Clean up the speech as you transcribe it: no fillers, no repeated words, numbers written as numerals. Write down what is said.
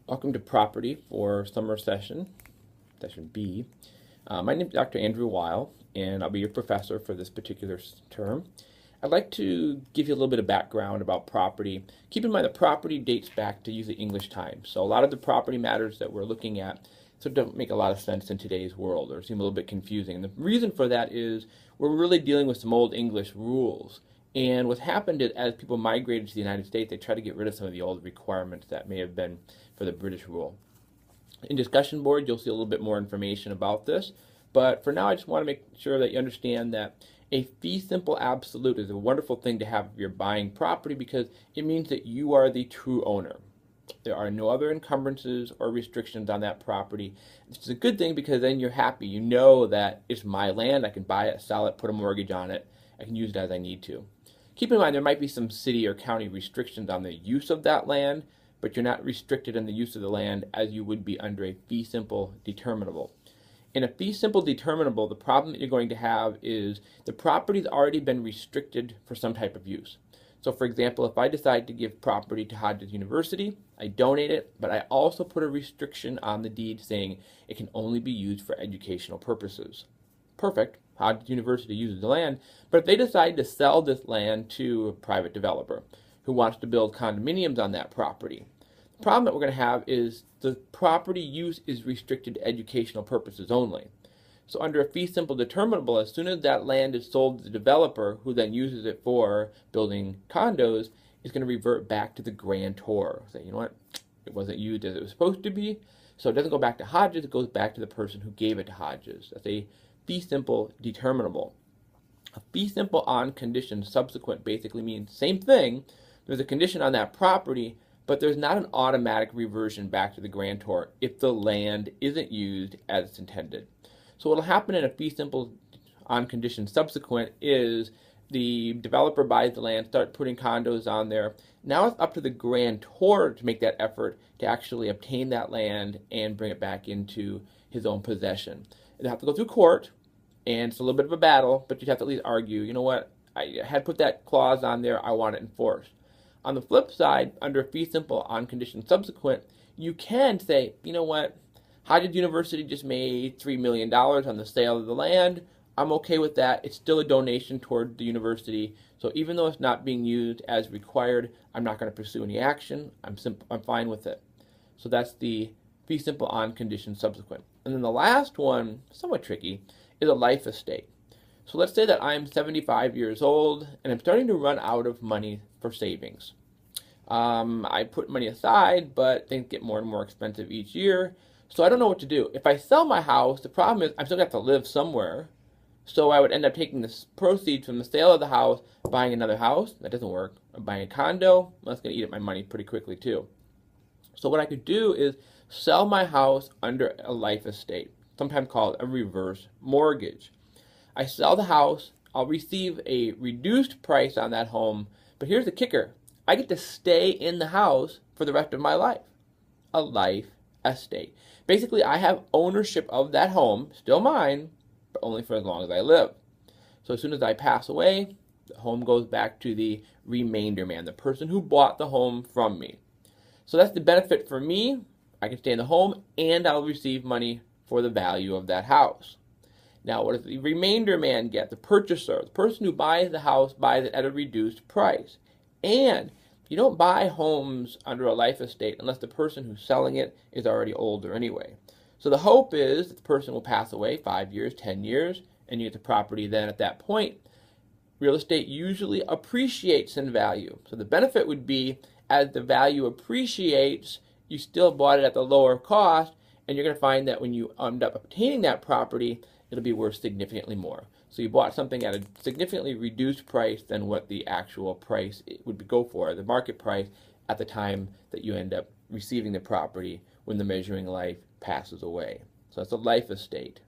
Welcome to Property for summer session B. My name is Dr. Andrew Weyl, and I'll be your professor for this particular term. I'd like to give you a little bit of background about property. Keep in mind that property dates back to usually English times, so a lot of the property matters that we're looking at don't make a lot of sense in today's world or seem a little bit confusing. And the reason for that is we're really dealing with some old English rules. And what's happened is as people migrated to the United States, they tried to get rid of some of the old requirements that may have been for the British rule. In discussion board, you'll see a little bit more information about this. But for now, I just want to make sure that you understand that a fee simple absolute is a wonderful thing to have if you're buying property because it means that you are the true owner. There are no other encumbrances or restrictions on that property. It's a good thing because then you're happy. You know that it's my land. I can buy it, sell it, put a mortgage on it. I can use it as I need to. Keep in mind there might be some city or county restrictions on the use of that land, but you're not restricted in the use of the land as you would be under a fee simple determinable. In a fee simple determinable, the problem that you're going to have is the property's already been restricted for some type of use. So for example, if I decide to give property to Hodges University, I donate it, but I also put a restriction on the deed saying it can only be used for educational purposes. Perfect. Hodges University uses the land, but if they decide to sell this land to a private developer who wants to build condominiums on that property, the problem that we're going to have is the property use is restricted to educational purposes only. So under a fee simple determinable, as soon as that land is sold to the developer, who then uses it for building condos, is going to revert back to the grantor. Say, you know what, it wasn't used as it was supposed to be, so it doesn't go back to Hodges, it goes back to the person who gave it to Hodges. That's a fee simple determinable. A fee simple on condition subsequent basically means same thing. There's a condition on that property, but there's not an automatic reversion back to the grantor if the land isn't used as it's intended. So what will happen in a fee simple on condition subsequent is the developer buys the land, starts putting condos on there. Now it's up to the grantor to make that effort to actually obtain that land and bring it back into his own possession. It'll have to go through court, and it's a little bit of a battle, but you'd have to at least argue, you know what, I had put that clause on there, I want it enforced. On the flip side, under a fee simple on condition subsequent, you can say, you know what, Hodges University just made $3 million on the sale of the land. I'm okay with that. It's still a donation toward the university. So even though it's not being used as required, I'm not going to pursue any action. I'm fine with it. So that's the fee simple on condition subsequent. And then the last one, somewhat tricky, is a life estate. So let's say that I'm 75 years old and I'm starting to run out of money for savings. I put money aside, but things get more and more expensive each year. So I don't know what to do. If I sell my house, the problem is I'm still going to have to live somewhere. So I would end up taking the proceeds from the sale of the house, buying another house. That doesn't work. I'm buying a condo. Well, that's going to eat up my money pretty quickly too. So what I could do is sell my house under a life estate, sometimes called a reverse mortgage. I sell the house. I'll receive a reduced price on that home. But here's the kicker. I get to stay in the house for the rest of my life. A life estate. Basically, I have ownership of that home, still mine, but only for as long as I live. So as soon as I pass away, the home goes back to the remainder man, the person who bought the home from me. So that's the benefit for me. I can stay in the home and I'll receive money for the value of that house. Now, what does the remainder man get? The purchaser, the person who buys the house, buys it at a reduced price. And you don't buy homes under a life estate unless the person who's selling it is already older anyway. So the hope is that the person will pass away 5 years, 10 years, and you get the property then at that point. Real estate usually appreciates in value. So the benefit would be as the value appreciates, you still bought it at the lower cost, and you're going to find that when you end up obtaining that property, it'll be worth significantly more. So you bought something at a significantly reduced price than what the actual price would go for, the market price at the time that you end up receiving the property when the measuring life passes away. So that's a life estate.